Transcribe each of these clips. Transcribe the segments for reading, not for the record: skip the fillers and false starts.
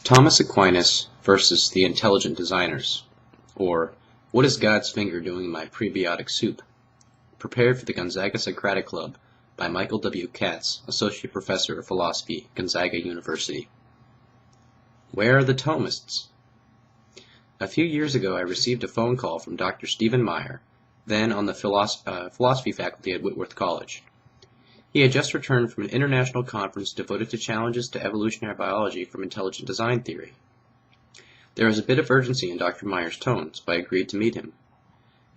Thomas Aquinas versus the Intelligent Designers, or What is God's Finger Doing in My Prebiotic Soup? Prepared for the Gonzaga Socratic Club by Michael W. Katz, Associate Professor of Philosophy, Gonzaga University. Where are the Thomists? A few years ago I received a phone call from Dr. Stephen Meyer, then on the philosophy faculty at Whitworth College. He had just returned from an international conference devoted to challenges to evolutionary biology from intelligent design theory. There was a bit of urgency in Dr. Meyer's tone, so I agreed to meet him.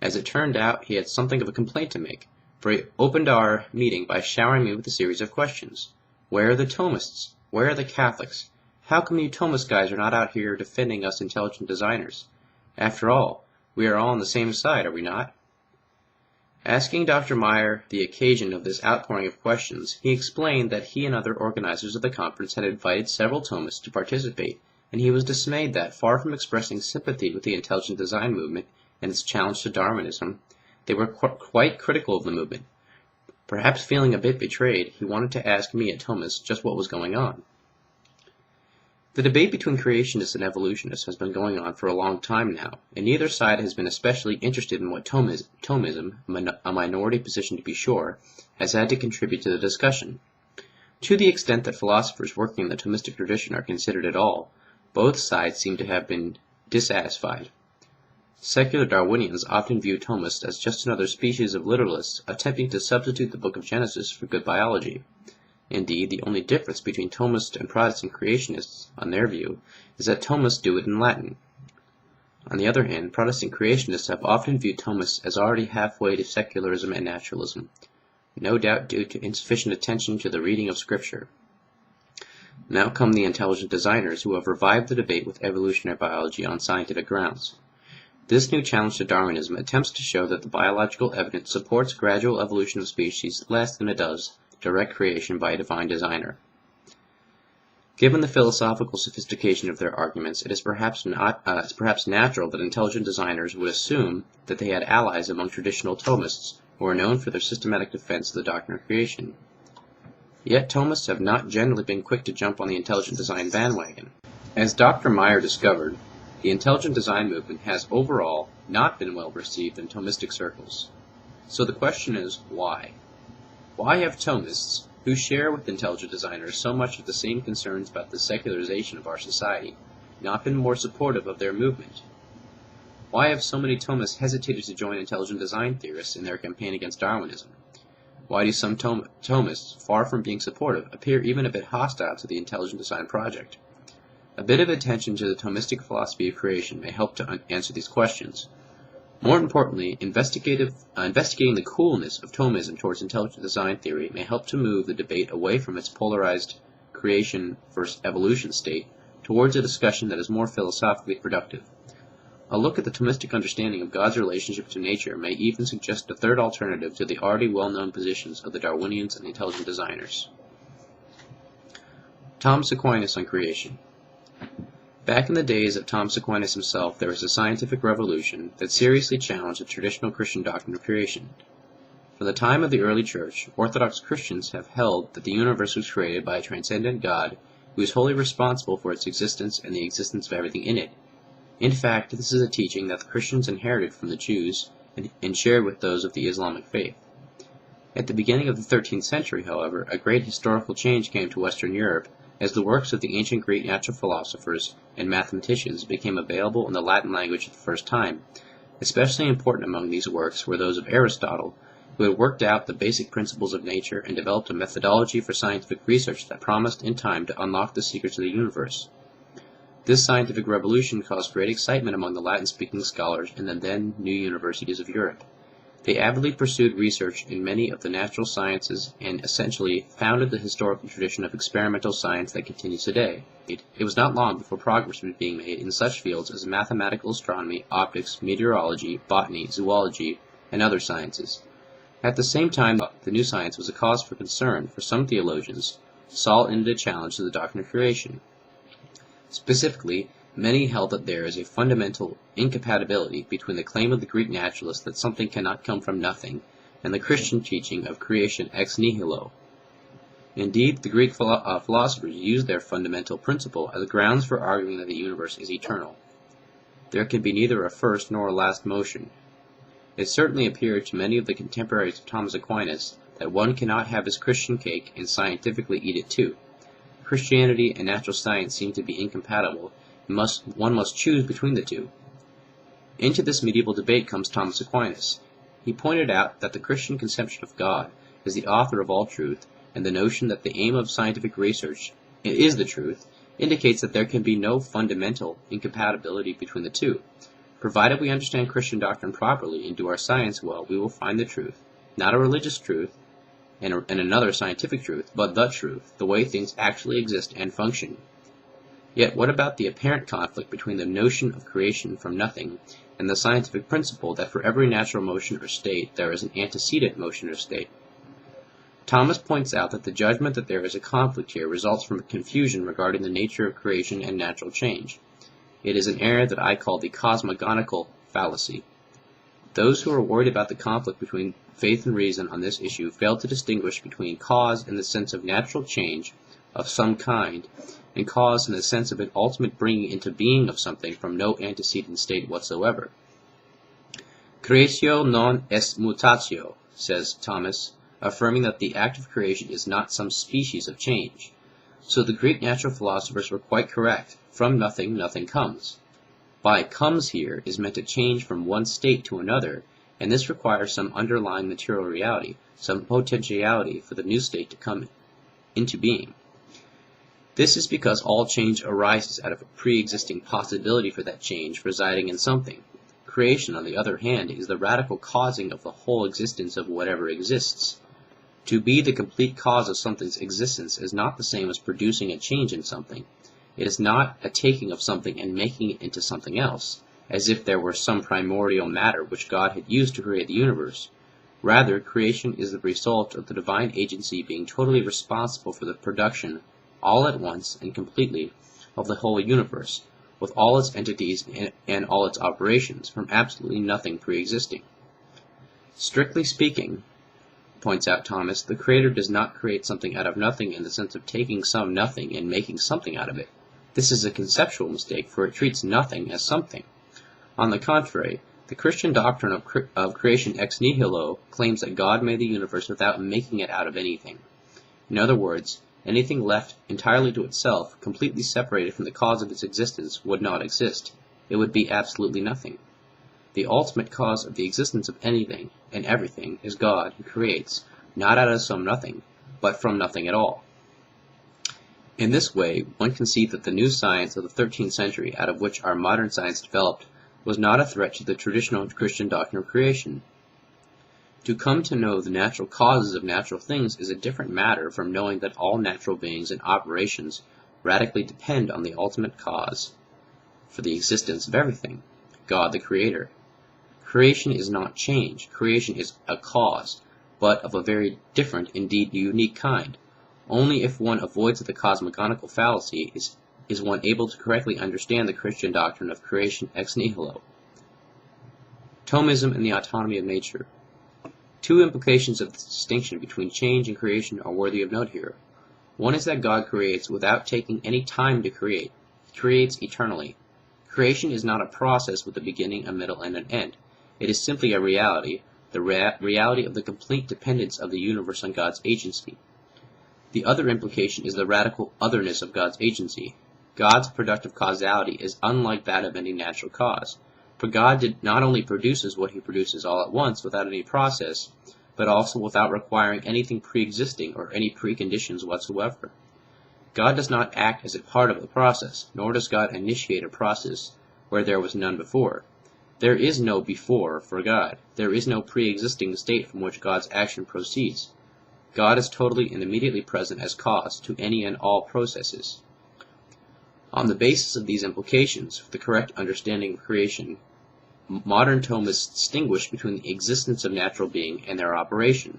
As it turned out, he had something of a complaint to make, for he opened our meeting by showering me with a series of questions. Where are the Thomists? Where are the Catholics? How come you Thomist guys are not out here defending us intelligent designers? After all, we are all on the same side, are we not? Asking Dr. Meyer the occasion of this outpouring of questions, he explained that he and other organizers of the conference had invited several Thomists to participate, and he was dismayed that, far from expressing sympathy with the intelligent design movement and its challenge to Darwinism, they were quite critical of the movement. Perhaps feeling a bit betrayed, he wanted to ask me, a Thomist, just what was going on. The debate between creationists and evolutionists has been going on for a long time now, and neither side has been especially interested in what Thomism, a minority position to be sure, has had to contribute to the discussion. To the extent that philosophers working in the Thomistic tradition are considered at all, both sides seem to have been dissatisfied. Secular Darwinians often view Thomists as just another species of literalists attempting to substitute the book of Genesis for good biology. Indeed, the only difference between Thomists and Protestant creationists, on their view, is that Thomists do it in Latin. On the other hand, Protestant creationists have often viewed Thomists as already halfway to secularism and naturalism, no doubt due to insufficient attention to the reading of Scripture. Now come the intelligent designers who have revived the debate with evolutionary biology on scientific grounds. This new challenge to Darwinism attempts to show that the biological evidence supports gradual evolution of species less than it does direct creation by a divine designer. Given the philosophical sophistication of their arguments, it is perhaps natural that intelligent designers would assume that they had allies among traditional Thomists who are known for their systematic defense of the doctrine of creation. Yet Thomists have not generally been quick to jump on the intelligent design bandwagon. As Dr. Meyer discovered, the intelligent design movement has overall not been well received in Thomistic circles. So the question is, why? Why have Thomists, who share with intelligent designers so much of the same concerns about the secularization of our society, not been more supportive of their movement? Why have so many Thomists hesitated to join intelligent design theorists in their campaign against Darwinism? Why do some Thomists, far from being supportive, appear even a bit hostile to the intelligent design project? A bit of attention to the Thomistic philosophy of creation may help to answer these questions. More importantly, investigating the coolness of Thomism towards intelligent design theory may help to move the debate away from its polarized creation versus evolution state towards a discussion that is more philosophically productive. A look at the Thomistic understanding of God's relationship to nature may even suggest a third alternative to the already well-known positions of the Darwinians and intelligent designers. Thomas Aquinas on creation. Back in the days of Thomas Aquinas himself, there was a scientific revolution that seriously challenged the traditional Christian doctrine of creation. From the time of the early Church, Orthodox Christians have held that the universe was created by a transcendent God who is wholly responsible for its existence and the existence of everything in it. In fact, this is a teaching that the Christians inherited from the Jews and shared with those of the Islamic faith. At the beginning of the 13th century, however, a great historical change came to Western Europe as the works of the ancient Greek natural philosophers and mathematicians became available in the Latin language for the first time. Especially important among these works were those of Aristotle, who had worked out the basic principles of nature and developed a methodology for scientific research that promised in time to unlock the secrets of the universe. This scientific revolution caused great excitement among the Latin-speaking scholars in the then new universities of Europe. They avidly pursued research in many of the natural sciences and essentially founded the historical tradition of experimental science that continues today. It was not long before progress was being made in such fields as mathematical astronomy, optics, meteorology, botany, zoology, and other sciences. At the same time, the new science was a cause for concern for some theologians, saw in it a challenge to the doctrine of creation. Specifically, many held that there is a fundamental incompatibility between the claim of the Greek naturalists that something cannot come from nothing and the Christian teaching of creation ex nihilo. Indeed, the Greek philosophers used their fundamental principle as grounds for arguing that the universe is eternal. There can be neither a first nor a last motion. It certainly appeared to many of the contemporaries of Thomas Aquinas that one cannot have his Christian cake and scientifically eat it too. Christianity and natural science seem to be incompatible, and one must choose between the two. Into this medieval debate comes Thomas Aquinas. He pointed out that the Christian conception of God as the author of all truth, and the notion that the aim of scientific research is the truth, indicates that there can be no fundamental incompatibility between the two. Provided we understand Christian doctrine properly and do our science well, we will find the truth, not a religious truth and another scientific truth, but the truth, the way things actually exist and function. Yet what about the apparent conflict between the notion of creation from nothing and the scientific principle that for every natural motion or state there is an antecedent motion or state? Thomas points out that the judgment that there is a conflict here results from a confusion regarding the nature of creation and natural change. It is an error that I call the cosmogonical fallacy. Those who are worried about the conflict between faith and reason on this issue fail to distinguish between cause in the sense of natural change of some kind and cause in the sense of an ultimate bringing into being of something from no antecedent state whatsoever. Creatio non est mutatio, says Thomas, affirming that the act of creation is not some species of change. So the Greek natural philosophers were quite correct. From nothing, nothing comes. By comes here is meant a change from one state to another, and this requires some underlying material reality, some potentiality for the new state to come into being. This is because all change arises out of a pre-existing possibility for that change residing in something. Creation, on the other hand, is the radical causing of the whole existence of whatever exists. To be the complete cause of something's existence is not the same as producing a change in something. It is not a taking of something and making it into something else, as if there were some primordial matter which God had used to create the universe. Rather, creation is the result of the divine agency being totally responsible for the production, all at once and completely, of the whole universe, with all its entities and all its operations, from absolutely nothing pre-existing. Strictly speaking, points out Thomas, the Creator does not create something out of nothing in the sense of taking some nothing and making something out of it. This is a conceptual mistake, for it treats nothing as something. On the contrary, the Christian doctrine of creation ex nihilo claims that God made the universe without making it out of anything. In other words, anything left entirely to itself, completely separated from the cause of its existence, would not exist. It would be absolutely nothing. The ultimate cause of the existence of anything and everything is God, who creates, not out of some nothing, but from nothing at all. In this way, one can see that the new science of the 13th century, out of which our modern science developed, was not a threat to the traditional Christian doctrine of creation. To come to know the natural causes of natural things is a different matter from knowing that all natural beings and operations radically depend on the ultimate cause for the existence of everything, God the Creator. Creation is not change. Creation is a cause, but of a very different, indeed unique kind. Only if one avoids the cosmogonical fallacy is one able to correctly understand the Christian doctrine of creation ex nihilo. Thomism and the autonomy of nature. Two implications of the distinction between change and creation are worthy of note here. One is that God creates without taking any time to create. He creates eternally. Creation is not a process with a beginning, a middle, and an end. It is simply a reality, the reality of the complete dependence of the universe on God's agency. The other implication is the radical otherness of God's agency. God's productive causality is unlike that of any natural cause. For God not only produces what he produces all at once without any process, but also without requiring anything pre-existing or any preconditions whatsoever. God does not act as a part of the process, nor does God initiate a process where there was none before. There is no before for God. There is no pre-existing state from which God's action proceeds. God is totally and immediately present as cause to any and all processes. On the basis of these implications, for the correct understanding of creation, modern Thomists distinguish between the existence of natural being and their operation.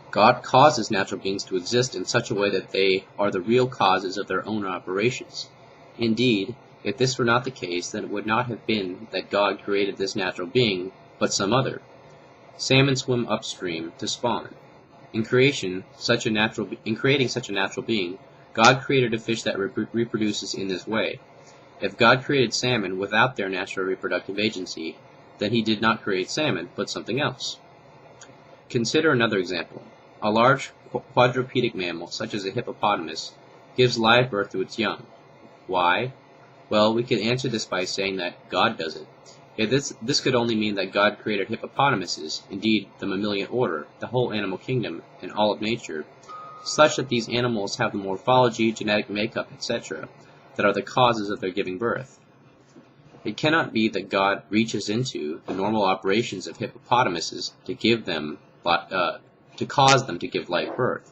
God causes natural beings to exist in such a way that they are the real causes of their own operations. Indeed, if this were not the case, then it would not have been that God created this natural being, but some other. Salmon swim upstream to spawn. In creating such a natural being, God created a fish that reproduces in this way. If God created salmon without their natural reproductive agency, then he did not create salmon, but something else. Consider another example. A large quadrupedic mammal, such as a hippopotamus, gives live birth to its young. Why? Well, we can answer this by saying that God does it. If this could only mean that God created hippopotamuses, indeed the mammalian order, the whole animal kingdom, and all of nature, such that these animals have the morphology, genetic makeup, etc., that are the causes of their giving birth. It cannot be that God reaches into the normal operations of hippopotamuses to cause them to give live birth.